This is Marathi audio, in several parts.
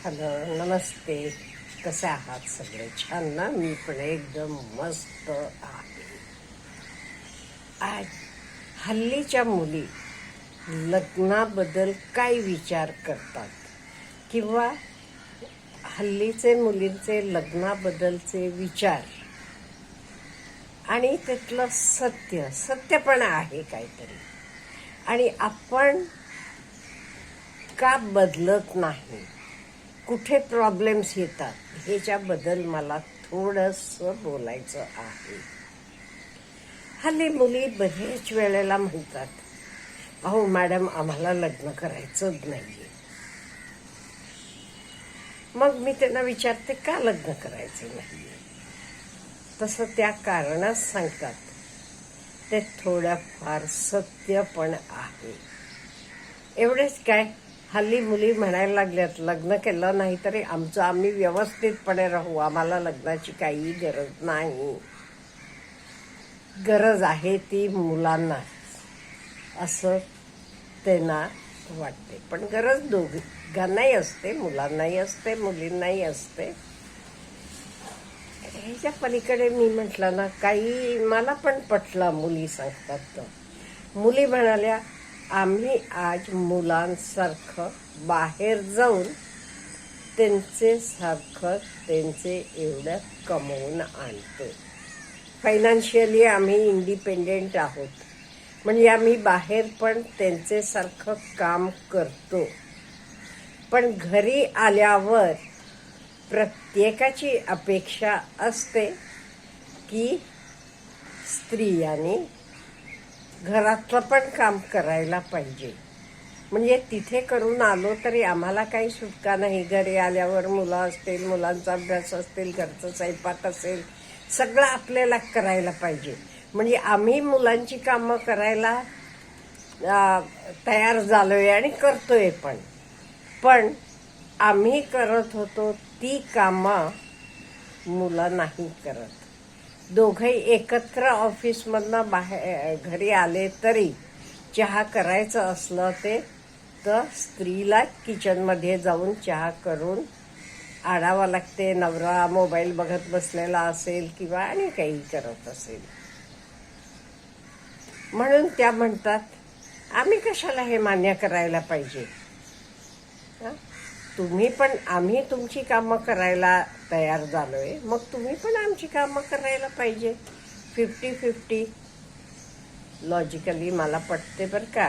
हॅलो, नमस्ते. कसे आहात सगळे? छान ना? मी पण एकदम मस्त आहे. आज हल्लीच्या मुली लग्नाबद्दल काय विचार करतात किंवा हल्लीचे मुलींचे लग्नाबद्दलचे विचार आणि त्यातलं सत्य पण आहे काहीतरी, आणि आपण का बदलत नाही, कुठे प्रॉब्लेम्स येतात, ह्याच्याबद्दल मला थोडंसं बोलायचं आहे. हल्ली मुली बरेच वेळेला म्हणतात, अहो मॅडम, आम्हाला लग्न करायचंच नाहीये. मग मी त्यांना विचारते, का लग्न करायचं नाहीये? तसं त्या कारणच सांगतात. ते थोडंफार सत्य पण आहे. एवढेच काय, हल्ली मुली म्हणायला लागल्यात, लग्न केलं नाही तरी आमचं आम्ही व्यवस्थितपणे राहू, आम्हाला लग्नाची काही गरज नाही. गरज आहे ती मुलांना, असं त्यांना वाटते. पण गरज दोघांनाही असते, मुलांनाही असते, मुलींनाही असते. ह्याच्या पलीकडे मी म्हटलं ना, काही मला पण पटलं. मुली सांगतात तर, मुली म्हणाल्या, आम्ही आज मुलांसारखं बाहेर जाऊन त्यांचे एवढं कमवून आणतो. फायनान्शियली आम्ही इंडिपेंडेंट आहोत, म्हणजे आम्ही बाहेर पण त्यांच्यासारखं काम करतो. पण घरी आल्यावर प्रत्येकाची अपेक्षा असते की स्त्रियांनी घरातलं पण काम करायला पाहिजे. म्हणजे तिथे करून आलो तरी आम्हाला काही सुटका नाही. घरी आल्यावर मुलं असतील, मुलांचा अभ्यास असतील, घरचं स्वयंपाक असेल, सगळं आपल्याला करायला पाहिजे. म्हणजे आम्ही मुलांची कामं करायला तयार झालोय आणि करतोय. पण आम्ही करत होतो ती कामं मुलं नाही करत. दोघंही एकत्र ऑफिसमधनं घरी आले तरी चहा करायचं असलं तर स्त्रीला किचनमध्ये जाऊन चहा करून आणावं लागते. नवरा मोबाईल बघत बसलेला असेल किंवा आणि काही करत असेल, म्हणून त्या म्हणतात, आम्ही कशाला हे मान्य करायला पाहिजे? आम्ही तुमची कामं करायला तयार झालोय, मग तुम्ही पण आमची कामं करायला पाहिजे. 50-50 लॉजिकली मला पटते बरं का.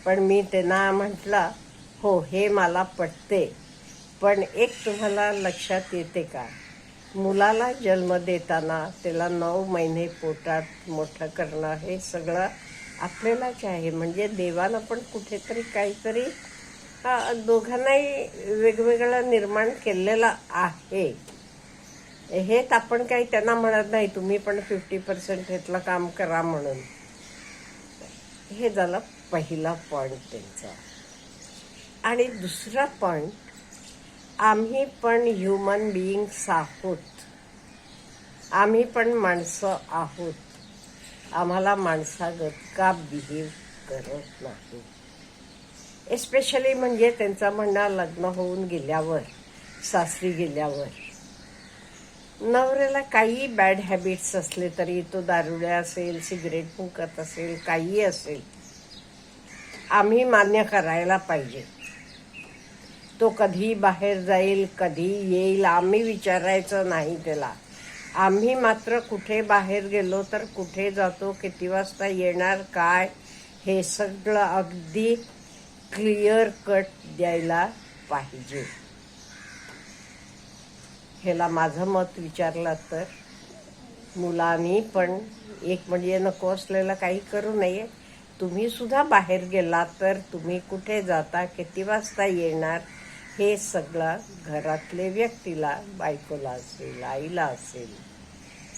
पण मी त्यांना म्हटलं, हो हे मला पटते, पण एक तुम्हाला लक्षात येते का, मुलाला जन्म देताना त्याला 9 महिने पोटात मोठं करणं हे सगळं आपल्यालाच आहे. म्हणजे देवानं पण कुठेतरी काहीतरी दोघांनाही वेगवेगळं निर्माण केलेलं आहे. हेच आपण काही त्यांना म्हणत नाही, तुम्ही पण 50% ह्यातलं काम करा म्हणून. हे झालं पहिला पॉइंट त्यांचा. आणि दुसरा पॉइंट, आम्ही पण ह्युमन बिईंग्स आहोत, आम्ही पण माणसं आहोत, आम्हाला माणसागत का बिहेव करत नाही? एस्पेशली म्हणजे त्यांचं म्हणणं, लग्न होऊन गेल्यावर, सासरी गेल्यावर नवऱ्याला काही बॅड हॅबिट्स असले तरी, तो दारुड्या असेल, सिगरेट फुंकत असेल, काही असेल, आम्ही मान्य करायला पाहिजे. तो कधी बाहेर जाईल, कधी येईल, आम्ही विचारायचं नाही त्याला. आम्ही मात्र कुठे बाहेर गेलो तर कुठे जातो, किती वाजता येणार, काय, हे सगळं अगदी क्लिअर कट द्यायला पाहिजे. ह्याला माझं मत विचारलं तर मुलांनी पण एक म्हणजे नको असलेलं काही करू नये. तुम्ही सुद्धा बाहेर गेला तर तुम्ही कुठे जाता, किती वाजता येणार, हे सगळं घरातले व्यक्तीला, बायकोला असेल, आईला असेल,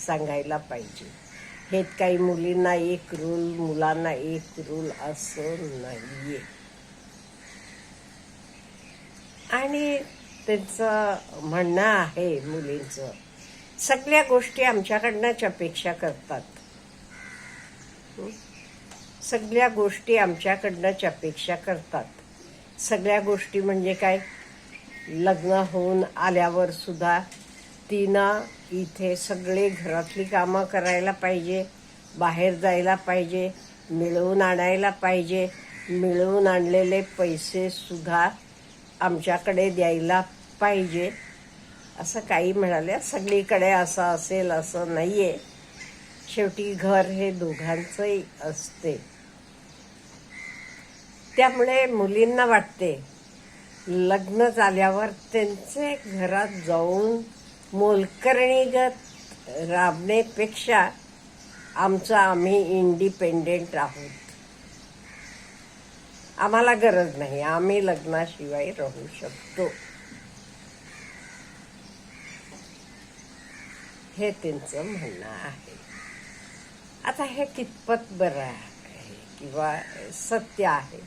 सांगायला पाहिजे. हे काही मुलींना एक रूल, मुलांना एक रूल असं नाहीये. आणि त्यांचं म्हणणं आहे, मुलींचं, सगळ्या गोष्टी आमच्याकडनंच अपेक्षा करतात. सगळ्या गोष्टी आमच्याकडनंच अपेक्षा करतात. सगळ्या गोष्टी म्हणजे काय, लग्न होऊन आल्यावर सुद्धा तिनं इथे सगळे घरातली कामं करायला पाहिजे, बाहेर जायला पाहिजे, मिळवून आणायला पाहिजे, मिळवून आणलेले पैसे सुद्धा आमच्याकडे द्यायला पाहिजे. असं काही म्हणाले. सगळीकडे असं असेल असं नाहीये. शेवटी घर हे दोघांचंही असते. त्यामुळे मुलींना वाटते लग्न झाल्यावर त्यांचे घरात जाऊन मोलकरणीगत राबण्यापेक्षा आमचं आम्ही इंडिपेंडेंट आहोत, आम्हाला गरज नाही, आम्ही लग्नाशिवाय राहू शकतो, हे त्यांचं म्हणणं आहे. आता हे कितपत बरं आहे किंवा सत्य आहे?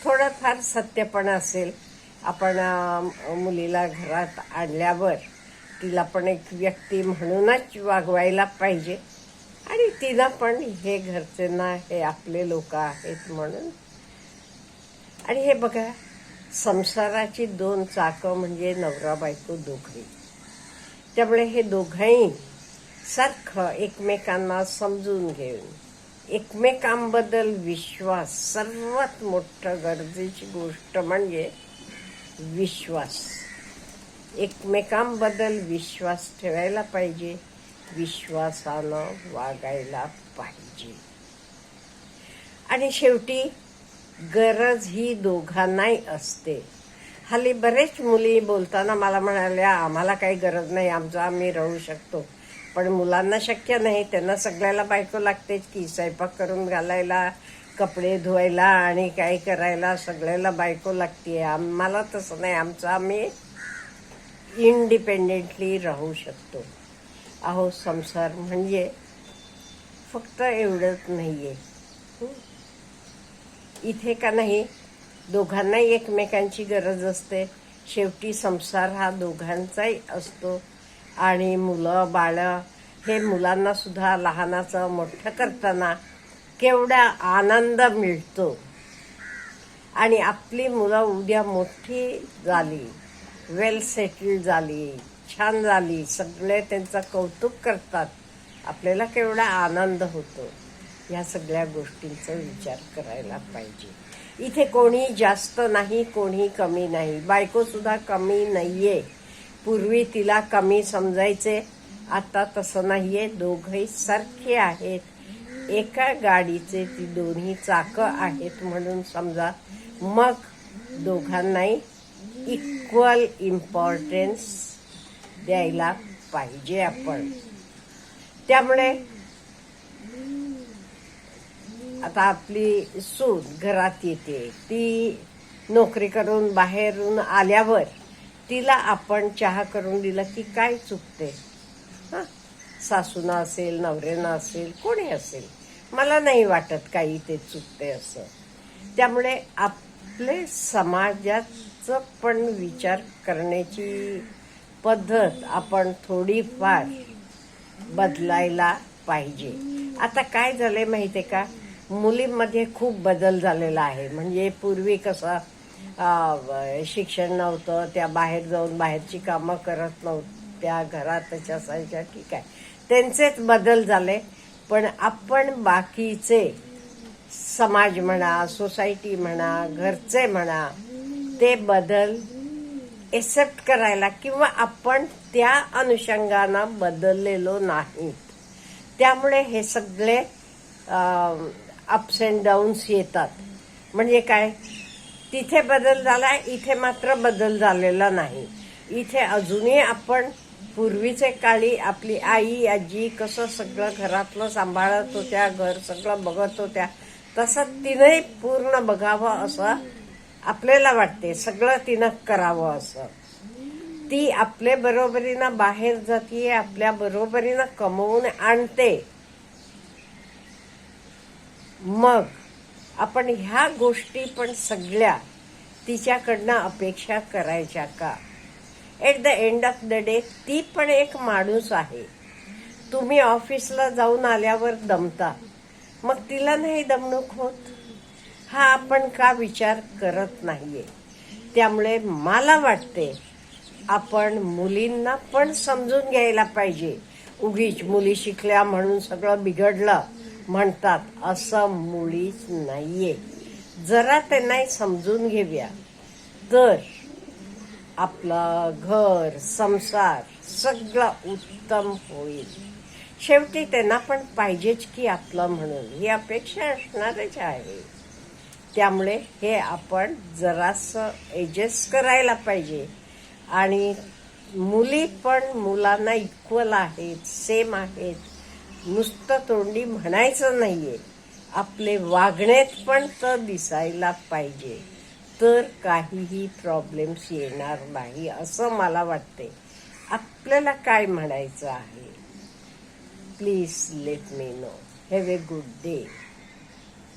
थोडंफार सत्य पण असेल. आपण मुलीला घरात आणल्यावर तिला पण एक व्यक्ती म्हणूनच वागवायला पाहिजे आणि तिला पण हे घरचे ना, हे आपले लोक आहेत म्हणून. आणि हे बघा, संसाराची दोन चाकं म्हणजे नवरा बायको दोघंही. त्यामुळे हे दोघंही सारखं एकमेकांना समजून घेऊन, एकमेकांबद्दल विश्वास, सर्वात मोठं गरजेची गोष्ट म्हणजे विश्वास. एकमेकांबद्दल विश्वास ठेवायला पाहिजे, विश्वासानं वागायला पाहिजे. आणि शेवटी गरज ही दोघांनाही असते. हल्ली बरेच मुली बोलताना मला म्हणाल्या, आम्हाला काही गरज नाही, आमचं आम्ही राहू शकतो. पण मुलांना शक्य नाही, त्यांना सगळ्याला बायको लागतेच की. स्वयंपाक करून घालायला, कपडे धुवायला आणि काय करायला सगळ्याला बायको लागते. आम्हाला तसं नाही, आमचं आम्ही इंडिपेंडेंटली राहू शकतो. अहो, संसार म्हणजे फक्त एवढंच नाहीये. इथे का नाही, दोघांनाही एकमेकांची गरज असते. शेवटी संसार हा दोघांचाही असतो. आणि मुलं बाळं, हे मुलांना सुद्धा लहानाचं मोठं करताना केवढा आनंद मिळतो. आणि आपली मुलं उद्या मोठी झाली, वेल सेटल झाली, छान झाली, सगळे त्यांचं कौतुक करतात, आपल्याला केवढा आनंद होतो. या सगळ्या गोष्टींचा विचार करायला पाहिजे. इथे कोणी जास्त नाही, कोणी कमी नाही. बायको सुद्धा कमी नाहीये. पूर्वी तिला कमी समजायचे, आता तसं नाहीये. दोघंही सारखे आहेत. एका गाडीचे ती दोन्ही चाकं आहेत म्हणून समजा. मग दोघांनाही इक्वल इम्पॉर्टन्स द्यायला पाहिजे आपण. त्यामुळे आता आपली सून घरात येते, ती नोकरी करून बाहेरून आल्यावर तिला आपण चहा करून दिला की काय चुकते? सासूनं असेल, नवऱ्यानं असेल, कोणी असेल, मला नाही वाटत काही ते चुकते असं. त्यामुळे आपले समाजाचं पण विचार करण्याची पद्धत आपण थोडीफार बदलायला पाहिजे. आता काय झालंय माहितीये का, मुलींमध्ये खूप बदल झालेला आहे. म्हणजे पूर्वी कसं शिक्षण नव्हतं, त्या बाहेर जाऊन बाहेरची कामं करत नव्हत्या, घरातच असायच्या, ठीक आहे, त्यांचेच बदल झाले. पण आपण बाकीचे समाज म्हणा, सोसायटी म्हणा, घरचे म्हणा, ते बदल एक्सेप्ट करायला किंवा आपण त्या अनुषंगानं बदललेलो नाहीत. त्यामुळे हे सगळे अप्स अँड डाऊन्स येतात. म्हणजे काय, तिथे बदल झाला, इथे मात्र बदल झालेला नाही. इथे अजूनही आपण पूर्वीचे काळी आपली आई आजी कसं सगळं घरातलं सांभाळत होत्या, घर सगळं बघत होत्या, तसं तिने पूर्ण बघावं असं आपल्याला वाटते. सगळं तिनं करावं असं. ती आपल्या बरोबरीनं बाहेर जाते, आपल्या बरोबरीनं कमवून आणते. मग आपण ह्या गोष्टी पण सगळ्या तिच्याकडनं अपेक्षा करायच्या का? At the end of the day ती पण एक माणूस आहे. तुम्ही ऑफिसला जाऊन आल्यावर दमता, मग तिला नाही दमणूक होत? हा आपण का विचार करत नाहीये. त्यामुळे मला वाटते आपण मुलींना पण समजून घ्यायला पाहिजे. उगीच मुली शिकल्या म्हणून सगळं बिघडलं म्हणतात, असं मुळीच नाहीये. जरा त्यांना समजून घेऊया तर आपलं घर संसार सगळं उत्तम होईल. शेवटी त्यांना पण पाहिजेच की आपलं म्हणून, ही अपेक्षा असणारच आहे. त्यामुळे हे आपण जरासं ऍडजस्ट करायला पाहिजे. आणि मुली पण मुलांना इक्वल आहेत, सेम आहेत, नुसतं तोंडी म्हणायचं नाहीये. आपले वागण्यात पण तर दिसायला पाहिजे, तर काहीही प्रॉब्लेम्स येणार नाही असं मला वाटते. आपल्याला काय म्हणायचं आहे, please let me know. Have a good day.